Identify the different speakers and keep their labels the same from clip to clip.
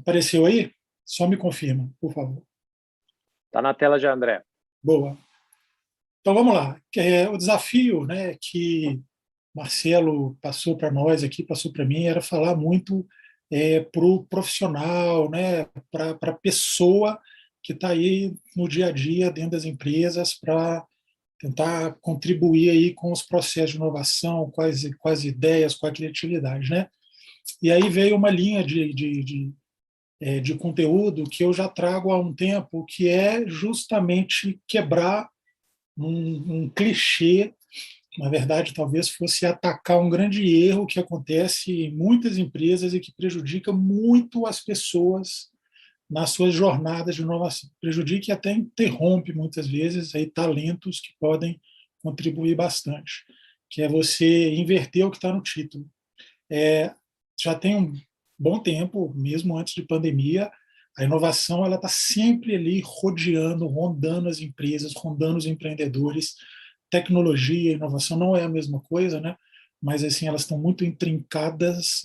Speaker 1: Apareceu aí? Só me confirma, por favor.
Speaker 2: Está na tela já, André.
Speaker 1: Boa. Então vamos lá. O desafio, né, que Marcelo passou para nós aqui, passou para mim, era falar muito para o profissional, né, para a pessoa que está aí no dia a dia dentro das empresas para tentar contribuir aí com os processos de inovação, com as ideias, com a criatividade, né? E aí veio uma linha de conteúdo que eu já trago há um tempo, que é justamente quebrar um clichê. Na verdade, talvez fosse atacar um grande erro que acontece em muitas empresas e que prejudica muito as pessoas nas suas jornadas de inovação. Prejudica e até interrompe, muitas vezes, aí, talentos que podem contribuir bastante, que é você inverter o que está no título. Já tem um bom tempo, mesmo antes de pandemia, a inovação ela está sempre ali rodeando, rondando as empresas, rondando os empreendedores. Tecnologia e inovação não é a mesma coisa, né? Mas assim elas estão muito intrincadas,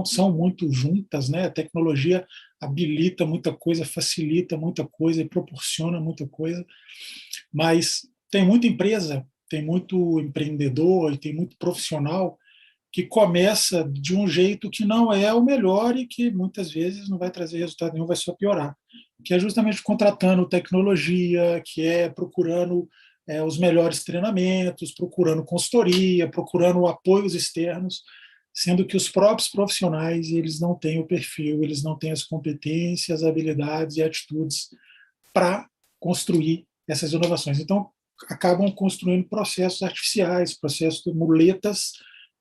Speaker 1: são muito juntas, né? A tecnologia habilita muita coisa, facilita muita coisa e proporciona muita coisa, mas tem muita empresa, tem muito empreendedor e tem muito profissional que começa de um jeito que não é o melhor e que muitas vezes não vai trazer resultado nenhum, vai só piorar. Que é justamente contratando tecnologia, que é procurando os melhores treinamentos, procurando consultoria, procurando apoios externos, sendo que os próprios profissionais eles não têm o perfil, eles não têm as competências, habilidades e atitudes para construir essas inovações. Então, acabam construindo processos artificiais, processos de muletas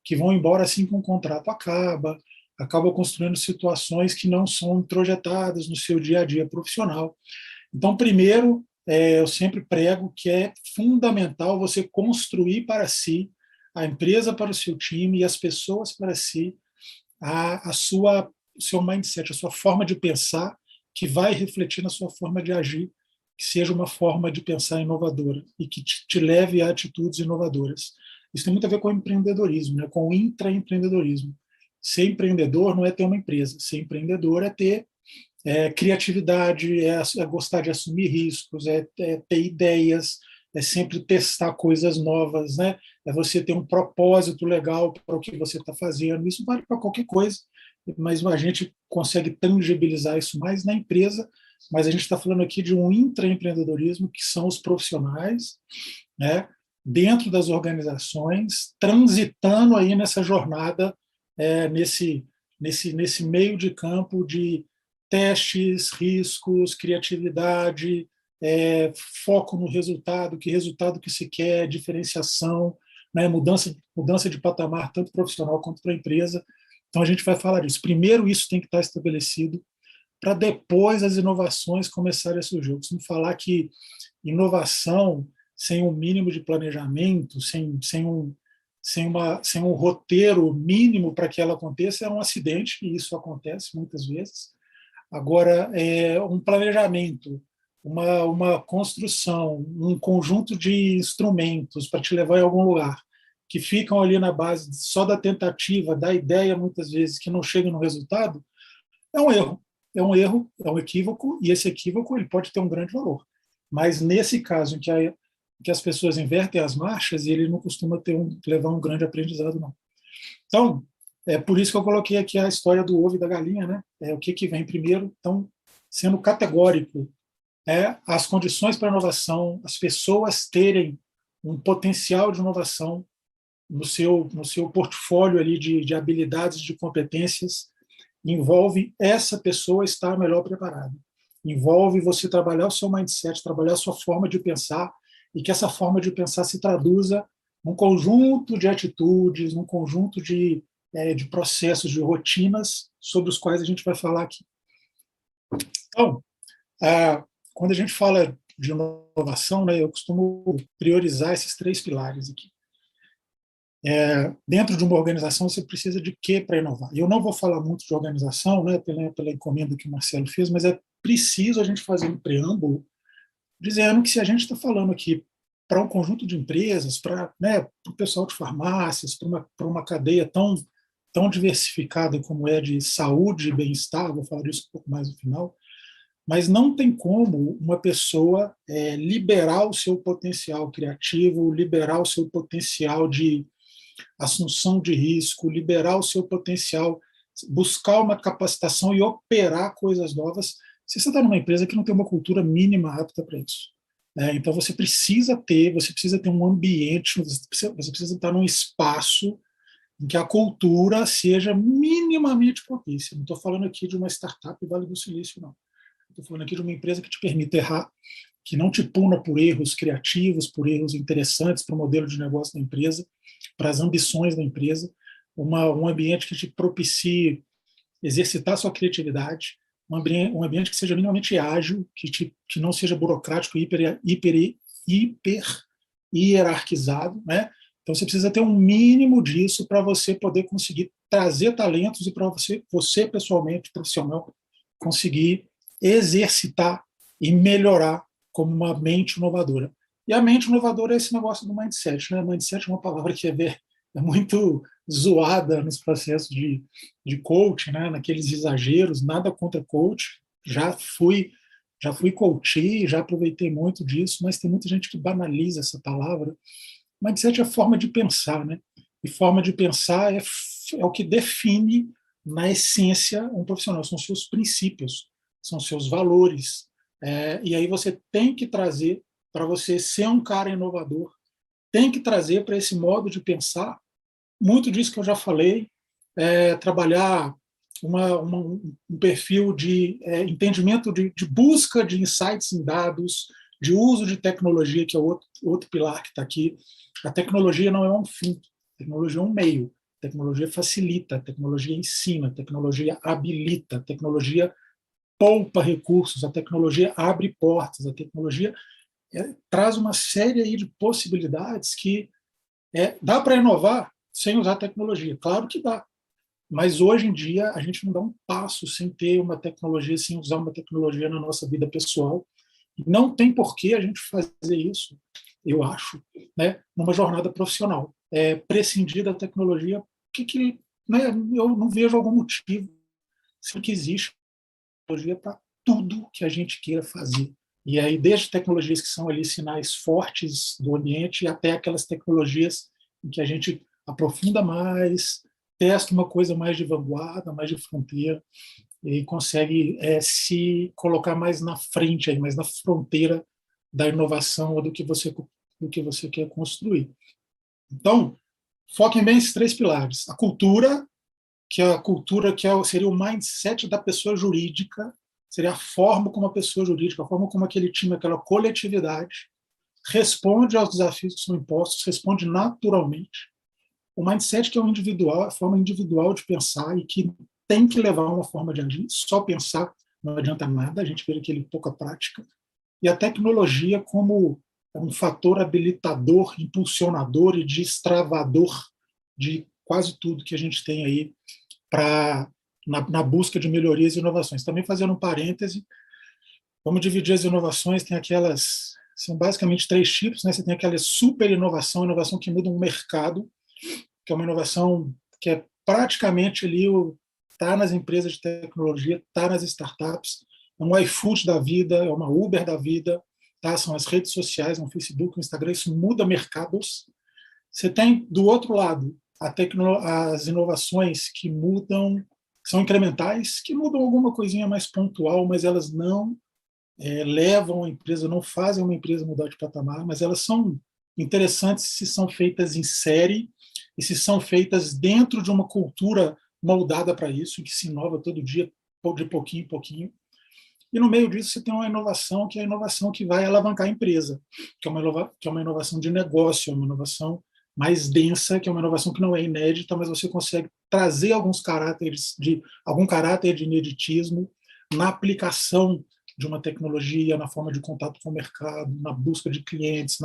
Speaker 1: que vão embora assim que um contrato acaba construindo situações que não são introjetadas no seu dia a dia profissional. Então, primeiro, eu sempre prego que é fundamental você construir para si, a empresa para o seu time e as pessoas para si, o seu mindset, a sua forma de pensar, que vai refletir na sua forma de agir, que seja uma forma de pensar inovadora e que te leve a atitudes inovadoras. Isso tem muito a ver com o empreendedorismo, né? Com o intraempreendedorismo. Ser empreendedor não é ter uma empresa, ser empreendedor é ter criatividade, é gostar de assumir riscos, é ter ideias, é sempre testar coisas novas, né? É você ter um propósito legal para o que você está fazendo. Isso vale para qualquer coisa, mas a gente consegue tangibilizar isso mais na empresa, mas a gente está falando aqui de um intraempreendedorismo, que são os profissionais, né, dentro das organizações, transitando aí nessa jornada, nesse meio de campo de testes, riscos, criatividade, foco no resultado, que resultado que se quer, diferenciação, né, mudança de patamar, tanto profissional quanto para a empresa. Então, a gente vai falar disso. Primeiro, isso tem que estar estabelecido, para depois as inovações começarem a surgir. Eu costumo falar que inovação sem um mínimo de planejamento, sem um roteiro mínimo para que ela aconteça, é um acidente, e isso acontece muitas vezes. Agora, um planejamento, uma construção, um conjunto de instrumentos para te levar em algum lugar, que ficam ali na base só da tentativa, da ideia, muitas vezes, que não chega no resultado, é um erro. É um erro, é um equívoco, e esse equívoco ele pode ter um grande valor. Mas nesse caso em que as pessoas invertem as marchas, ele não costuma levar um grande aprendizado, não. Então, é por isso que eu coloquei aqui a história do ovo e da galinha, né? O que vem primeiro. Então, sendo categórico, as condições para inovação, as pessoas terem um potencial de inovação no seu portfólio ali de habilidades, de competências, envolve essa pessoa estar melhor preparada. Envolve você trabalhar o seu mindset, trabalhar a sua forma de pensar, e que essa forma de pensar se traduza num conjunto de atitudes, num conjunto de processos, de rotinas, sobre os quais a gente vai falar aqui. Então, quando a gente fala de inovação, né, eu costumo priorizar esses três pilares aqui. Dentro de uma organização, você precisa de quê para inovar? Eu não vou falar muito de organização, né, pela encomenda que o Marcelo fez, mas é preciso a gente fazer um preâmbulo dizendo que se a gente está falando aqui para um conjunto de empresas, para o pessoal de farmácias, para uma cadeia tão tão diversificada como é de saúde e bem-estar, vou falar disso um pouco mais no final, mas não tem como uma pessoa liberar o seu potencial criativo, liberar o seu potencial de assunção de risco, liberar o seu potencial, buscar uma capacitação e operar coisas novas, se você está numa empresa que não tem uma cultura mínima apta para isso. Então você precisa ter um ambiente, você precisa estar num espaço em que a cultura seja minimamente propícia. Não estou falando aqui de uma startup Vale do Silício, não. Estou falando aqui de uma empresa que te permite errar, que não te puna por erros criativos, por erros interessantes para o modelo de negócio da empresa, para as ambições da empresa, um ambiente que te propicie exercitar sua criatividade, um ambiente que seja minimamente ágil, que não seja burocrático, hiper hierarquizado, né? Então você precisa ter um mínimo disso para você poder conseguir trazer talentos e para você pessoalmente, profissional, conseguir exercitar e melhorar como uma mente inovadora. E a mente inovadora é esse negócio do mindset, né? Mindset é uma palavra que é muito zoada nos processos de coaching, né? Naqueles exageros, nada contra coach, já fui coach, já aproveitei muito disso, mas tem muita gente que banaliza essa palavra. Mindset é forma de pensar, né? E forma de pensar é o que define, na essência, um profissional. São seus princípios, são seus valores. E aí você tem que trazer, para você ser um cara inovador, tem que trazer para esse modo de pensar muito disso que eu já falei, trabalhar um perfil de entendimento de busca de insights em dados, de uso de tecnologia, que é outro pilar que está aqui. A tecnologia não é um fim, a tecnologia é um meio. A tecnologia facilita, a tecnologia ensina, a tecnologia habilita, a tecnologia poupa recursos, a tecnologia abre portas, a tecnologia traz uma série aí de possibilidades que dá para inovar sem usar tecnologia. Claro que dá, mas hoje em dia a gente não dá um passo sem ter uma tecnologia, sem usar uma tecnologia na nossa vida pessoal. Não tem por que a gente fazer isso, eu acho, né, numa jornada profissional. Prescindir da tecnologia, né, eu não vejo algum motivo se que existe tecnologia para tudo que a gente queira fazer. E aí, desde tecnologias que são ali sinais fortes do ambiente até aquelas tecnologias em que a gente aprofunda mais, testa uma coisa mais de vanguarda, mais de fronteira, e consegue se colocar mais na frente, mais na fronteira da inovação ou do que você quer construir. Então, foquem bem esses três pilares. A cultura, seria o mindset da pessoa jurídica, seria a forma como a pessoa jurídica, a forma como aquele time, aquela coletividade responde aos desafios que são impostos, responde naturalmente. O mindset que é o individual, a forma individual de pensar e que tem que levar uma forma de agir. Só pensar não adianta nada, a gente vê aquele pouca prática. E a tecnologia como um fator habilitador, impulsionador e destravador de quase tudo que a gente tem aí na busca de melhorias e inovações. Também fazendo um parêntese, vamos dividir as inovações, são basicamente três tipos, né? Você tem aquela super inovação que muda um mercado, que é uma inovação que é praticamente ali está nas empresas de tecnologia, está nas startups, é um iFood da vida, é uma Uber da vida, tá? São as redes sociais, no Facebook, no Instagram, isso muda mercados. Você tem, do outro lado, as inovações que mudam, que são incrementais, que mudam alguma coisinha mais pontual, mas elas não levam a empresa, não fazem uma empresa mudar de patamar, mas elas são interessantes se são feitas em série e se são feitas dentro de uma cultura moldada para isso, que se inova todo dia, de pouquinho em pouquinho. E no meio disso você tem uma inovação, que é a inovação que vai alavancar a empresa, que é uma inovação de negócio, uma inovação mais densa, que é uma inovação que não é inédita, mas você consegue trazer algum caráter de ineditismo na aplicação de uma tecnologia, na forma de contato com o mercado, na busca de clientes,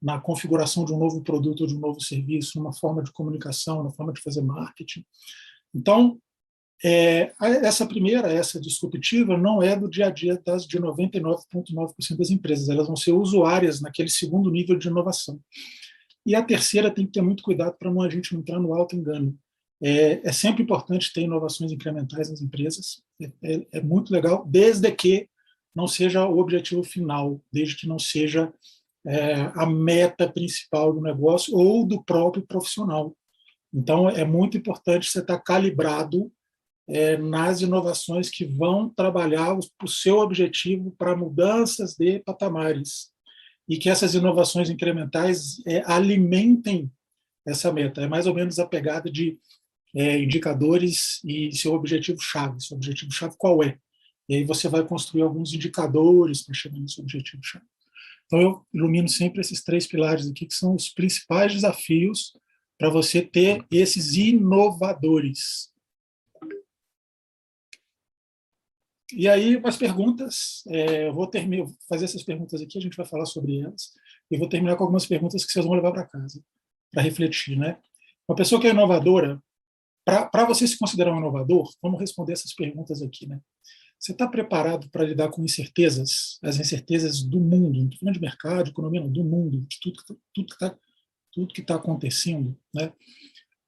Speaker 1: na configuração de um novo produto ou de um novo serviço, numa forma de comunicação, na forma de fazer marketing. Então, essa disruptiva, não é do dia a dia de 99,9% das empresas. Elas vão ser usuárias naquele segundo nível de inovação. E a terceira tem que ter muito cuidado para a gente não entrar no auto-engano. É sempre importante ter inovações incrementais nas empresas, é muito legal, desde que não seja o objetivo final, desde que não seja a meta principal do negócio ou do próprio profissional. Então, é muito importante você estar calibrado nas inovações que vão trabalhar o seu objetivo para mudanças de patamares e que essas inovações incrementais alimentem essa meta. É mais ou menos a pegada de indicadores e seu objetivo-chave. Seu objetivo-chave qual é? E aí você vai construir alguns indicadores para chegar nesse objetivo-chave. Então, eu ilumino sempre esses 3 pilares aqui, que são os principais desafios para você ter esses inovadores. E aí, umas perguntas, eu vou fazer essas perguntas aqui, a gente vai falar sobre elas, e vou terminar com algumas perguntas que vocês vão levar para casa, para refletir. Né? Uma pessoa que é inovadora, para você se considerar um inovador, vamos responder essas perguntas aqui. Né? Você está preparado para lidar com incertezas, as incertezas do mundo, não estou falando de mercado, de economia, não, do mundo, de tudo que está acontecendo? Né?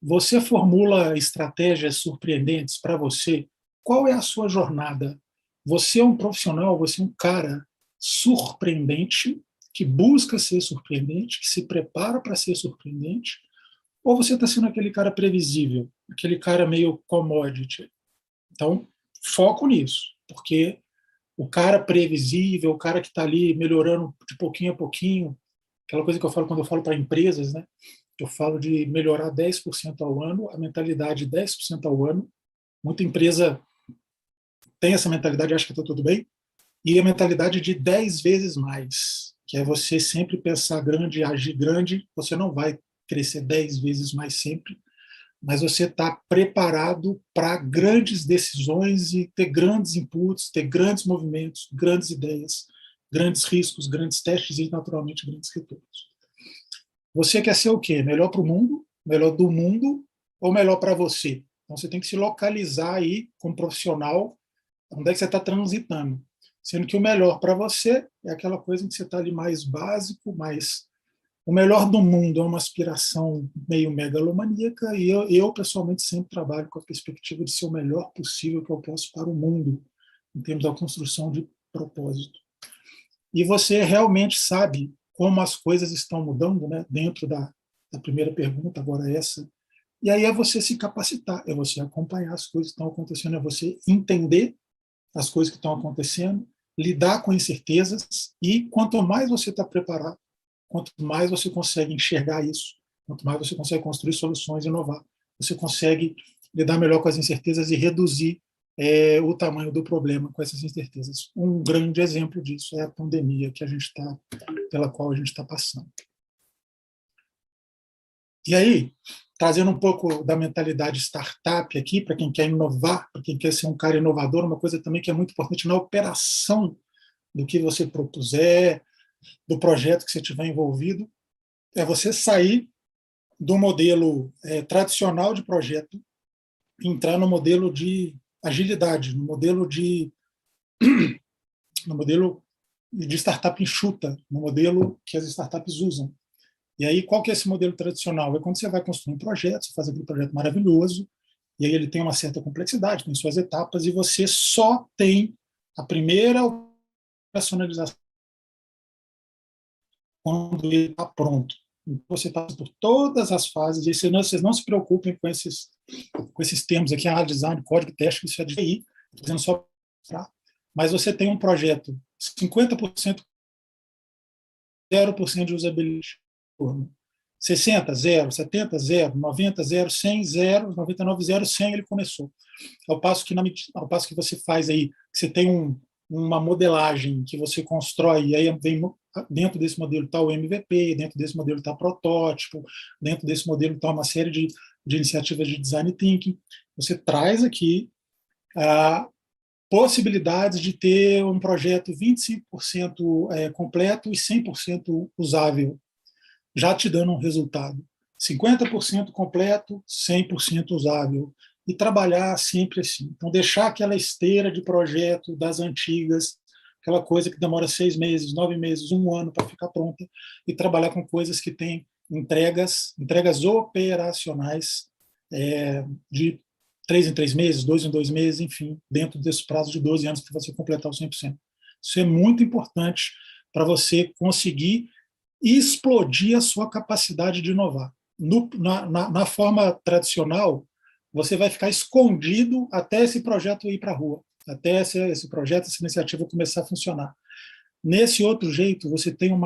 Speaker 1: Você formula estratégias surpreendentes para você? Qual é a sua jornada? Você é um profissional, você é um cara surpreendente, que busca ser surpreendente, que se prepara para ser surpreendente, ou você está sendo aquele cara previsível, aquele cara meio commodity? Então, foco nisso, porque o cara previsível, o cara que está ali melhorando de pouquinho a pouquinho, aquela coisa que eu falo quando eu falo para empresas, né? Eu falo de melhorar 10% ao ano, a mentalidade 10% ao ano. Muita empresa tem essa mentalidade, acha que está tudo bem, e a mentalidade de 10 vezes mais, que é você sempre pensar grande, agir grande. Você não vai crescer 10 vezes mais sempre, mas você está preparado para grandes decisões e ter grandes inputs, ter grandes movimentos, grandes ideias, grandes riscos, grandes testes e, naturalmente, grandes retornos. Você quer ser o quê? Melhor para o mundo, melhor do mundo ou melhor para você? Então, você tem que se localizar aí como profissional, onde é que você está transitando. Sendo que o melhor para você é aquela coisa em que você está ali mais básico, mais... O melhor do mundo é uma aspiração meio megalomaníaca, e eu pessoalmente sempre trabalho com a perspectiva de ser o melhor possível que eu posso para o mundo, em termos da construção de propósito. E você realmente sabe como as coisas estão mudando, né? Dentro da primeira pergunta, agora essa. E aí é você se capacitar, é você acompanhar as coisas que estão acontecendo, é você entender as coisas que estão acontecendo, lidar com incertezas, e quanto mais você está preparado, quanto mais você consegue enxergar isso, quanto mais você consegue construir soluções e inovar, você consegue lidar melhor com as incertezas e reduzir o tamanho do problema com essas incertezas. Um grande exemplo disso é a pandemia pela qual a gente está passando. E aí, trazendo um pouco da mentalidade startup aqui, para quem quer inovar, para quem quer ser um cara inovador, uma coisa também que é muito importante na operação do que você propuser, do projeto que você tiver envolvido, é você sair do modelo tradicional de projeto, entrar no modelo de agilidade, no modelo de startup enxuta, no modelo que as startups usam. E aí, qual que é esse modelo tradicional? É quando você vai construir um projeto, você faz aquele projeto maravilhoso, e aí ele tem uma certa complexidade, tem suas etapas, e você só tem a primeira operacionalização quando ele está pronto. Então, você passa por todas as fases, e vocês não se preocupem com esses termos aqui, análise, design, código, teste, isso é de TI, estou dizendo só para... Mas você tem um projeto 50%, 0% de usabilidade. 60, 0, 70, 0, 90, 0, 100, 0, 99, 0, 100, ele começou. Ao passo que você faz aí, que você tem uma modelagem que você constrói, e aí vem dentro desse modelo está o MVP, dentro desse modelo está protótipo, dentro desse modelo está uma série de iniciativas de design thinking. Você traz aqui possibilidades de ter um projeto 25% completo e 100% usável, já te dando um resultado. 50% completo, 100% usável. E trabalhar sempre assim. Então, deixar aquela esteira de projeto das antigas, aquela coisa que demora 6 meses, 9 meses, 1 ano para ficar pronta, e trabalhar com coisas que têm entregas operacionais de 3 em 3 meses, 2 em 2 meses, enfim, dentro desse prazo de 12 anos para você completar o 100%. Isso é muito importante para você conseguir explodir a sua capacidade de inovar. Na forma tradicional, você vai ficar escondido até esse projeto ir para a rua, até esse projeto, essa iniciativa começar a funcionar. Nesse outro jeito, você tem um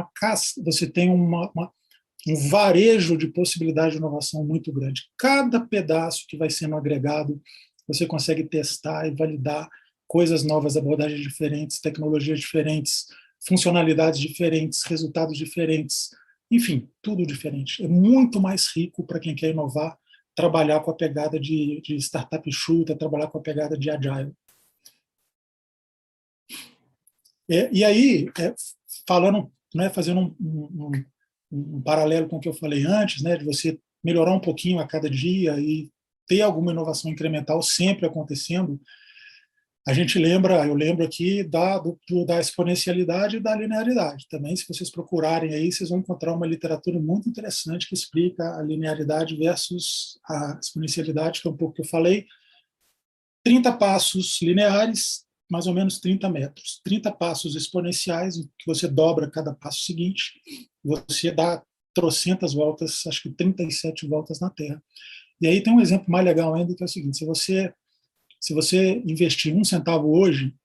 Speaker 1: varejo de possibilidade de inovação muito grande. Cada pedaço que vai sendo agregado, você consegue testar e validar coisas novas, abordagens diferentes, tecnologias diferentes, funcionalidades diferentes, resultados diferentes, enfim, tudo diferente. É muito mais rico para quem quer inovar, trabalhar com a pegada de startup enxuta, trabalhar com a pegada de agile. E aí, falando, né, fazendo um paralelo com o que eu falei antes, né, de você melhorar um pouquinho a cada dia e ter alguma inovação incremental sempre acontecendo, eu lembro aqui da exponencialidade e da linearidade. Também, se vocês procurarem aí, vocês vão encontrar uma literatura muito interessante que explica a linearidade versus a exponencialidade, que é um pouco que eu falei. 30 passos lineares, mais ou menos 30 metros. 30 passos exponenciais, que você dobra cada passo seguinte, você dá trocentas voltas, acho que 37 voltas na Terra. E aí tem um exemplo mais legal ainda, que é o seguinte: se você investir 1 centavo hoje,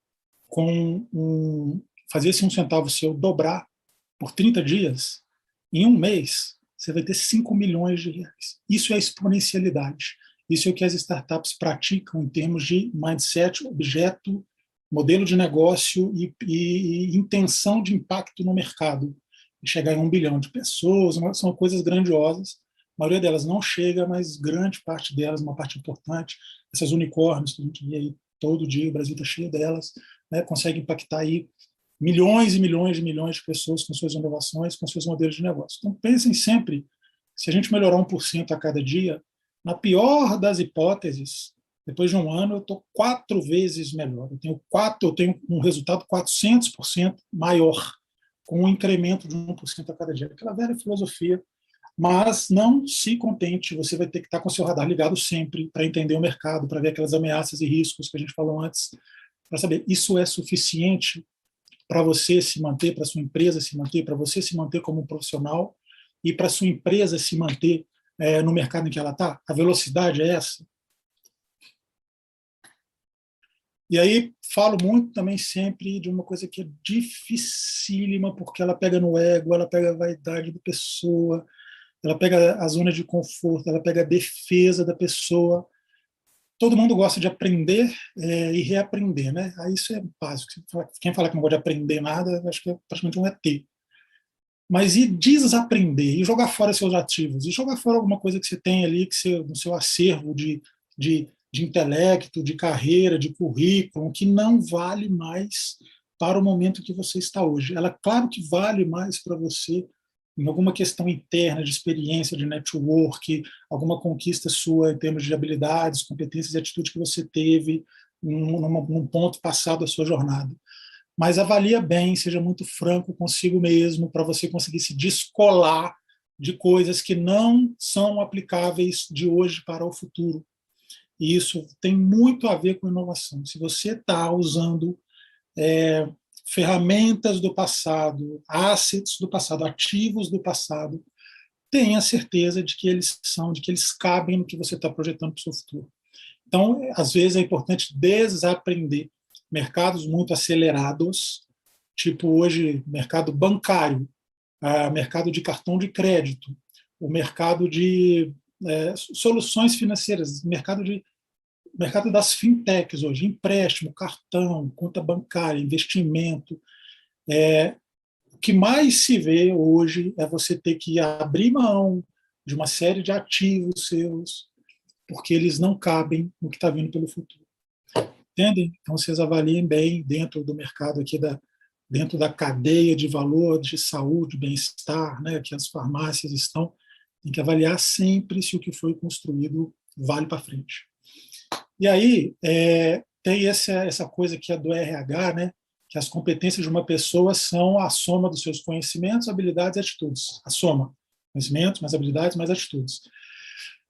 Speaker 1: fazer esse 1 centavo seu dobrar por 30 dias, em um mês, você vai ter 5 milhões de reais. Isso é exponencialidade. Isso é o que as startups praticam em termos de mindset, objeto, modelo de negócio e intenção de impacto no mercado. Chegar em 1 bilhão de pessoas, são coisas grandiosas. A maioria delas não chega, mas grande parte delas, uma parte importante, essas unicórnios que a gente vê aí todo dia, o Brasil está cheio delas, né, consegue impactar aí milhões e milhões e milhões de pessoas com suas inovações, com seus modelos de negócio. Então, pensem sempre, se a gente melhorar 1% a cada dia, na pior das hipóteses, depois de um ano, eu estou 4 vezes melhor. Eu tenho um resultado 400% maior, com um incremento de 1% a cada dia. Aquela velha filosofia. Mas não se contente, você vai ter que estar com o seu radar ligado sempre para entender o mercado, para ver aquelas ameaças e riscos que a gente falou antes, para saber isso é suficiente para você se manter, para sua empresa se manter, para você se manter como um profissional e para sua empresa se manter no mercado em que ela está. A velocidade é essa. E aí falo muito também sempre de uma coisa que é dificílima, porque ela pega no ego, ela pega a vaidade da pessoa, ela pega a zona de conforto, ela pega a defesa da pessoa. Todo mundo gosta de aprender e reaprender, né? Aí isso é básico. Quem fala que não gosta de aprender nada, acho que é praticamente um ET. Mas e desaprender, e jogar fora seus ativos, e jogar fora alguma coisa que você tem ali no seu acervo de intelecto, de carreira, de currículo, que não vale mais para o momento que você está hoje. Ela, claro que vale mais para você em alguma questão interna, de experiência, de network, alguma conquista sua em termos de habilidades, competências e atitude que você teve num ponto passado da sua jornada. Mas avalia bem, seja muito franco consigo mesmo, para você conseguir se descolar de coisas que não são aplicáveis de hoje para o futuro. E isso tem muito a ver com inovação. Se você está usando ferramentas do passado, assets do passado, ativos do passado, tenha certeza de que eles cabem no que você está projetando para o seu futuro. Então, às vezes é importante desaprender mercados muito acelerados, tipo hoje mercado bancário, mercado de cartão de crédito, o mercado de soluções financeiras, mercado das fintechs hoje, empréstimo, cartão, conta bancária, investimento. O que mais se vê hoje é você ter que abrir mão de uma série de ativos seus, porque eles não cabem no que está vindo pelo futuro. Entendem? Então, vocês avaliem bem dentro do mercado aqui, dentro da cadeia de valor, de saúde, bem-estar, né, que as farmácias estão, tem que avaliar sempre se o que foi construído vale para frente. E aí tem essa coisa que é do RH, né, que as competências de uma pessoa são a soma dos seus conhecimentos, habilidades e atitudes. A soma. Conhecimentos, mais habilidades, mais atitudes.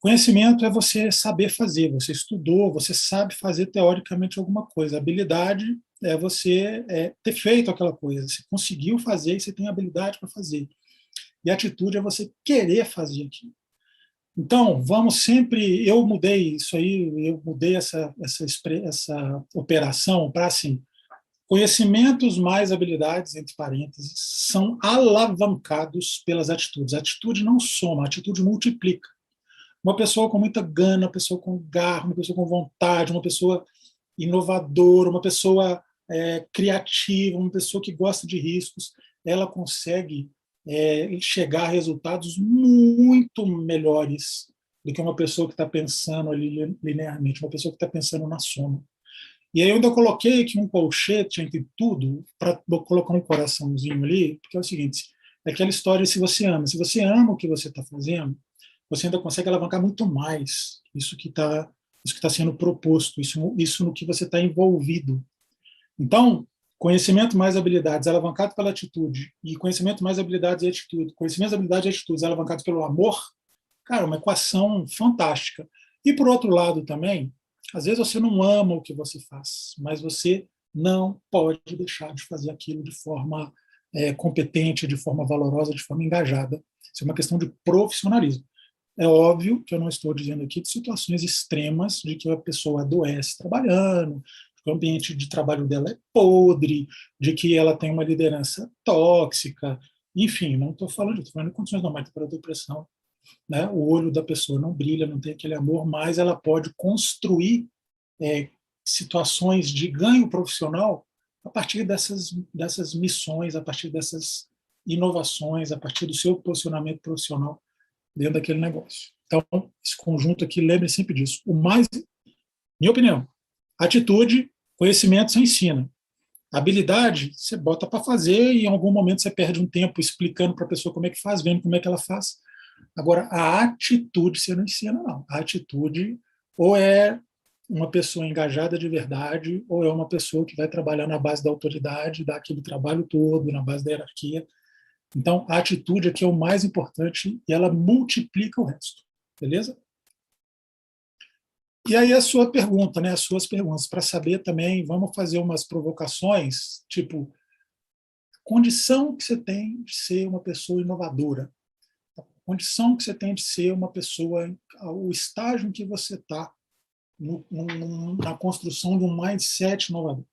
Speaker 1: Conhecimento é você saber fazer, você estudou, você sabe fazer teoricamente alguma coisa. Habilidade é você ter feito aquela coisa, você conseguiu fazer e você tem habilidade para fazer. E atitude é você querer fazer aquilo. Então, vamos sempre. Eu mudei isso aí, eu mudei essa operação para assim: conhecimentos mais habilidades, entre parênteses, são alavancados pelas atitudes. A atitude não soma, a atitude multiplica. Uma pessoa com muita gana, uma pessoa com garra, uma pessoa com vontade, uma pessoa inovadora, uma pessoa criativa, uma pessoa que gosta de riscos, ela consegue chegar a resultados muito melhores do que uma pessoa que está pensando ali linearmente, uma pessoa que está pensando na soma. E aí eu ainda coloquei aqui um colchete entre tudo, para colocar um coraçãozinho ali, porque é o seguinte, é aquela história se você ama o que você está fazendo, você ainda consegue alavancar muito mais isso que está sendo proposto, isso no que você está envolvido. Então, conhecimento mais habilidades alavancado pela atitude e conhecimento mais habilidades e atitude, conhecimento, habilidades e atitudes alavancados pelo amor, cara, uma equação fantástica. E por outro lado também, às vezes você não ama o que você faz, mas você não pode deixar de fazer aquilo de forma competente, de forma valorosa, de forma engajada. Isso é uma questão de profissionalismo. É óbvio que eu não estou dizendo aqui de situações extremas de que a pessoa adoece trabalhando, que o ambiente de trabalho dela é podre, de que ela tem uma liderança tóxica, enfim, não estou falando disso, estou falando de condições normais para a depressão, né? O olho da pessoa não brilha, não tem aquele amor, mas ela pode construir situações de ganho profissional a partir dessas missões, a partir dessas inovações, a partir do seu posicionamento profissional dentro daquele negócio. Então, esse conjunto aqui, lembre sempre disso. O mais, minha opinião, atitude, conhecimento você ensina. Habilidade, você bota para fazer e em algum momento você perde um tempo explicando para a pessoa como é que faz, vendo como é que ela faz. Agora, a atitude você não ensina, não. A atitude ou é uma pessoa engajada de verdade, ou é uma pessoa que vai trabalhar na base da autoridade, dá aquele trabalho todo, na base da hierarquia. Então, a atitude aqui é o mais importante e ela multiplica o resto. Beleza? E aí a sua pergunta, né? As suas perguntas, para saber também, vamos fazer umas provocações, tipo, a condição que você tem de ser uma pessoa inovadora, a condição que você tem de ser uma pessoa, o estágio em que você está na construção de um mindset inovador.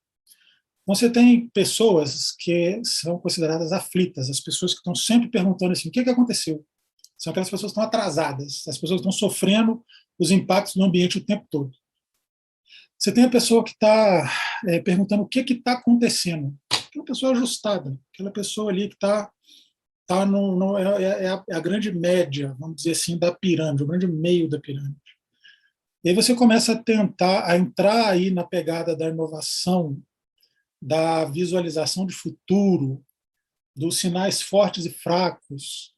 Speaker 1: Você tem pessoas que são consideradas aflitas, as pessoas que estão sempre perguntando assim, o que aconteceu? São aquelas pessoas que estão atrasadas, as pessoas que estão sofrendo os impactos do ambiente o tempo todo. Você tem a pessoa que está perguntando o que está acontecendo. Aquela pessoa ajustada, aquela pessoa ali que está é a grande média, vamos dizer assim, da pirâmide, o grande meio da pirâmide. E aí você começa a tentar a entrar aí na pegada da inovação, da visualização de futuro, dos sinais fortes e fracos,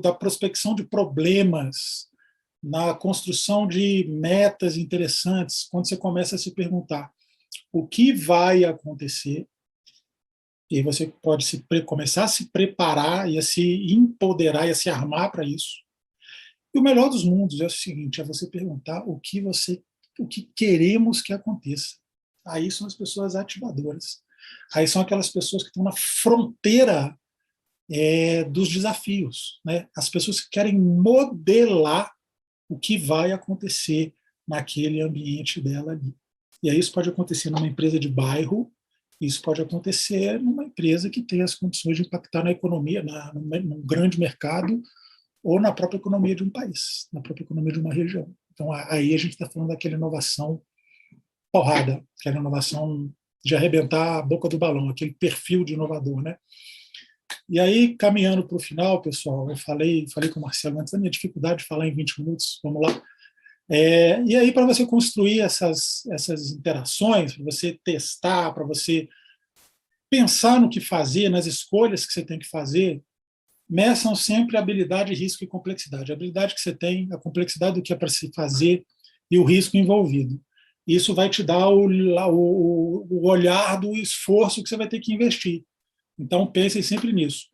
Speaker 1: da prospecção de problemas, na construção de metas interessantes, quando você começa a se perguntar o que vai acontecer, e você pode começar a se preparar e a se empoderar e a se armar para isso. E o melhor dos mundos é o seguinte, é você perguntar o que queremos que aconteça. Aí são as pessoas ativadoras. Aí são aquelas pessoas que estão na fronteira dos desafios, né? As pessoas que querem modelar o que vai acontecer naquele ambiente dela ali. E aí isso pode acontecer numa empresa de bairro, isso pode acontecer numa empresa que tem as condições de impactar na economia, num grande mercado, ou na própria economia de um país, na própria economia de uma região. Então aí a gente está falando daquela inovação porrada, aquela inovação de arrebentar a boca do balão, aquele perfil de inovador, né? E aí, caminhando para o final, pessoal, eu falei com o Marcelo antes da minha dificuldade de falar em 20 minutos, vamos lá. E aí, para você construir essas interações, para você testar, para você pensar no que fazer, nas escolhas que você tem que fazer, meçam sempre a habilidade, risco e complexidade. A habilidade que você tem, a complexidade do que é para se fazer e o risco envolvido. Isso vai te dar o olhar do esforço que você vai ter que investir. Então, pensem sempre nisso.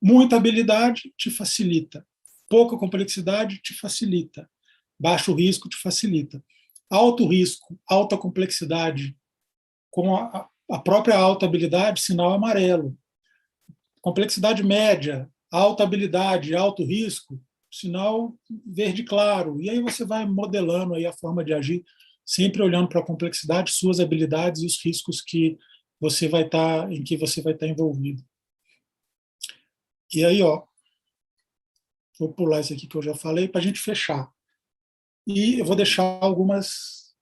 Speaker 1: Muita habilidade te facilita. Pouca complexidade te facilita, baixo risco te facilita. Alto risco, alta complexidade, com a própria alta habilidade, sinal amarelo. Complexidade média, alta habilidade, alto risco, sinal verde claro. E aí você vai modelando aí a forma de agir, sempre olhando para a complexidade, suas habilidades e os riscos que você vai estar, em que você vai estar envolvido. E aí, ó, vou pular isso aqui que eu já falei para a gente fechar. E eu vou deixar algumas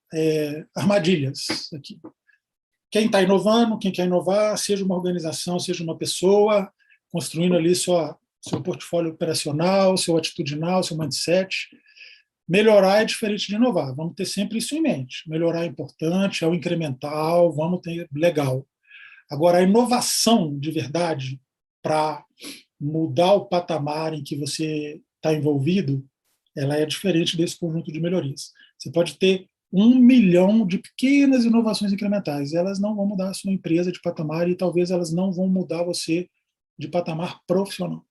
Speaker 1: armadilhas aqui. Quem está inovando, quem quer inovar, seja uma organização, seja uma pessoa, construindo ali seu portfólio operacional, seu atitudinal, seu mindset. Melhorar é diferente de inovar. Vamos ter sempre isso em mente. Melhorar é importante, é o incremental, vamos ter legal. Agora, a inovação de verdade para mudar o patamar em que você está envolvido, ela é diferente desse conjunto de melhorias. Você pode ter 1 milhão de pequenas inovações incrementais. Elas não vão mudar a sua empresa de patamar e talvez elas não vão mudar você de patamar profissional.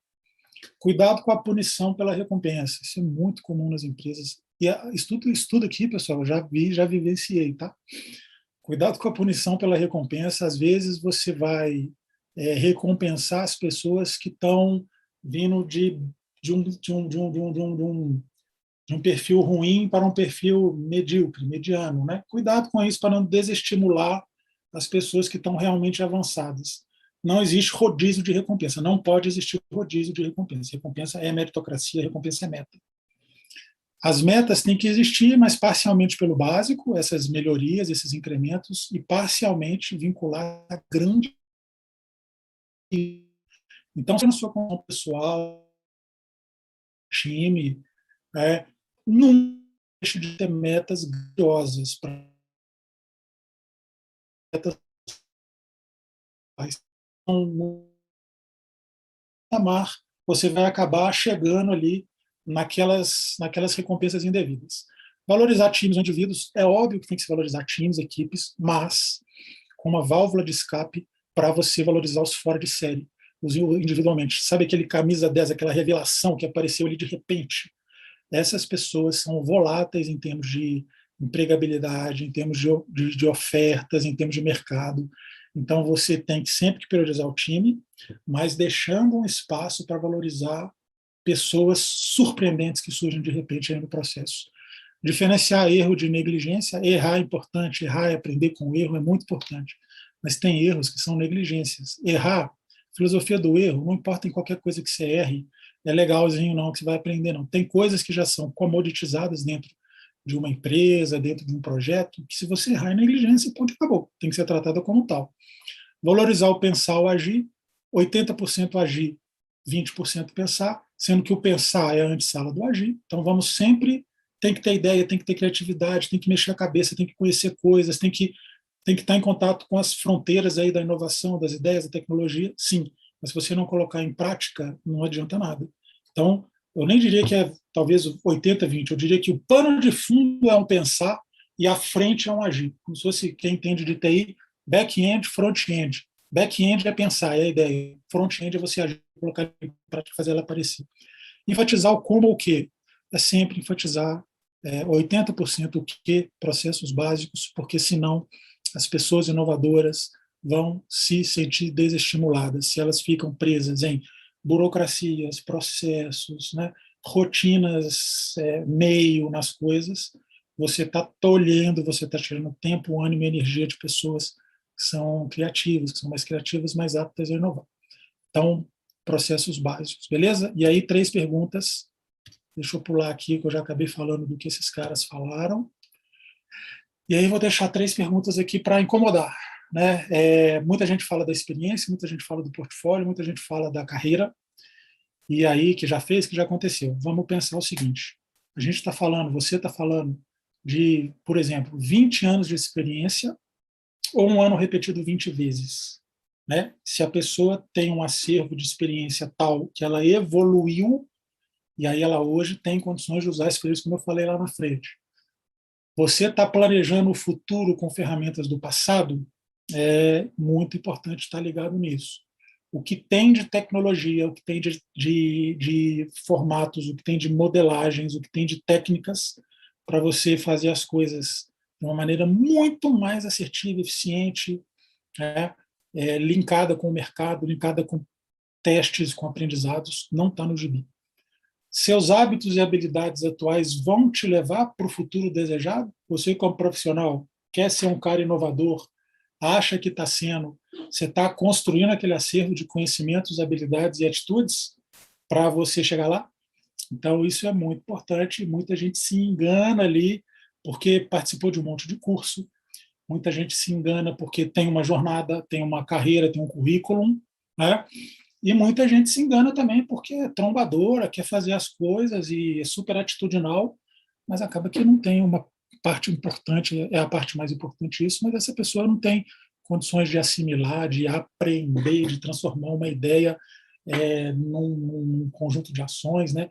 Speaker 1: Cuidado com a punição pela recompensa. Isso é muito comum nas empresas. E estudo aqui, pessoal, já vivenciei, tá? Cuidado com a punição pela recompensa. Às vezes você vai recompensar as pessoas que estão vindo de um perfil ruim para um perfil medíocre, mediano, né? Cuidado com isso para não desestimular as pessoas que estão realmente avançadas. Não existe rodízio de recompensa, não pode existir rodízio de recompensa. Recompensa é meritocracia, recompensa é meta. As metas têm que existir, mas parcialmente pelo básico, essas melhorias, esses incrementos, e parcialmente vincular a grande. Então, se na sua condição pessoal, time, não deixe de ter metas grandiosas para metas patamar, você vai acabar chegando ali naquelas recompensas indevidas. Valorizar times ou indivíduos, é óbvio que tem que se valorizar times, equipes, mas com uma válvula de escape para você valorizar os fora de série, os individualmente. Sabe aquele camisa 10, aquela revelação que apareceu ali de repente? Essas pessoas são voláteis em termos de empregabilidade, em termos de ofertas, em termos de mercado. Então, você tem que sempre priorizar o time, mas deixando um espaço para valorizar pessoas surpreendentes que surgem de repente aí no processo. Diferenciar erro de negligência, errar é importante, errar e aprender com o erro é muito importante, mas tem erros que são negligências. Errar, filosofia do erro, não importa em qualquer coisa que você erre, é legalzinho não, que você vai aprender não. Tem coisas que já são comoditizadas dentro de uma empresa, dentro de um projeto, que se você errar é negligência, ponto, acabou, tem que ser tratada como tal. Valorizar o pensar, o agir, 80% agir, 20% pensar, sendo que o pensar é a antessala do agir. Então vamos sempre, tem que ter ideia, tem que ter criatividade, tem que mexer a cabeça, tem que conhecer coisas, tem que estar em contato com as fronteiras aí da inovação, das ideias, da tecnologia, sim. Mas se você não colocar em prática, não adianta nada. Então, eu nem diria que é talvez 80-20, eu diria que o pano de fundo é um pensar e a frente é um agir. Como se fosse quem entende de TI, back-end, front-end. Back-end é pensar, é a ideia. Front-end é você agir, colocar em prática, fazer ela aparecer. Enfatizar o como ou o que. É sempre enfatizar 80% o que, processos básicos, porque senão as pessoas inovadoras vão se sentir desestimuladas se elas ficam presas em burocracias, processos, né, rotinas, meio nas coisas. Você está tolhendo, você está tirando tempo, ânimo e energia de pessoas que são criativas, que são mais criativas, mais aptas a inovar. Então, processos básicos, beleza? E aí, 3 perguntas. Deixa eu pular aqui, que eu já acabei falando do que esses caras falaram. E aí, vou deixar 3 perguntas aqui para incomodar. Né? Muita gente fala da experiência, muita gente fala do portfólio, muita gente fala da carreira. E aí, que já fez, que já aconteceu. Vamos pensar o seguinte: a gente está falando, você está falando de, por exemplo, 20 anos de experiência ou um ano repetido 20 vezes. Né? Se a pessoa tem um acervo de experiência tal que ela evoluiu, e aí ela hoje tem condições de usar esse experiência, como eu falei lá na frente. Você está planejando o futuro com ferramentas do passado? É muito importante estar ligado nisso. o que tem de tecnologia, o que tem de formatos, o que tem de modelagens, o que tem de técnicas para você fazer as coisas de uma maneira muito mais assertiva, eficiente, né? Linkada com o mercado, linkada com testes, com aprendizados, não está no gibi. Seus hábitos e habilidades atuais vão te levar para o futuro desejado? Você, como profissional, quer ser um cara inovador, acha que está sendo, você está construindo aquele acervo de conhecimentos, habilidades e atitudes para você chegar lá? Então, isso é muito importante. Muita gente se engana ali porque participou de um monte de curso, muita gente se engana porque tem uma jornada, tem uma carreira, tem um currículo, né? E muita gente se engana também porque é trombadora, quer fazer as coisas e é super atitudinal, mas acaba que não tem uma parte importante, é a parte mais importante isso, mas essa pessoa não tem condições de assimilar, de aprender, de transformar uma ideia num conjunto de ações, né?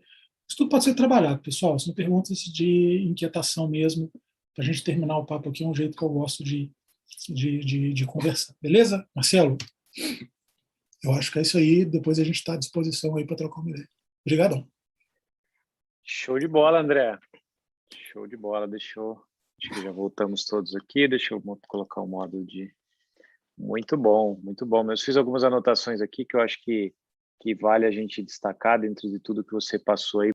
Speaker 1: Isso tudo pode ser trabalhado, pessoal. São perguntas de inquietação mesmo, para a gente terminar o papo aqui, é um jeito que eu gosto de conversar. Beleza, Marcelo? Eu acho que é isso aí. Depois a gente está à disposição aí para trocar uma ideia. Obrigadão.
Speaker 2: Show de bola, André. Show de bola. Acho que já voltamos todos aqui. Deixa eu colocar o modo de... Muito bom, muito bom. Eu fiz algumas anotações aqui que eu acho que vale a gente destacar dentro de tudo que você passou aí.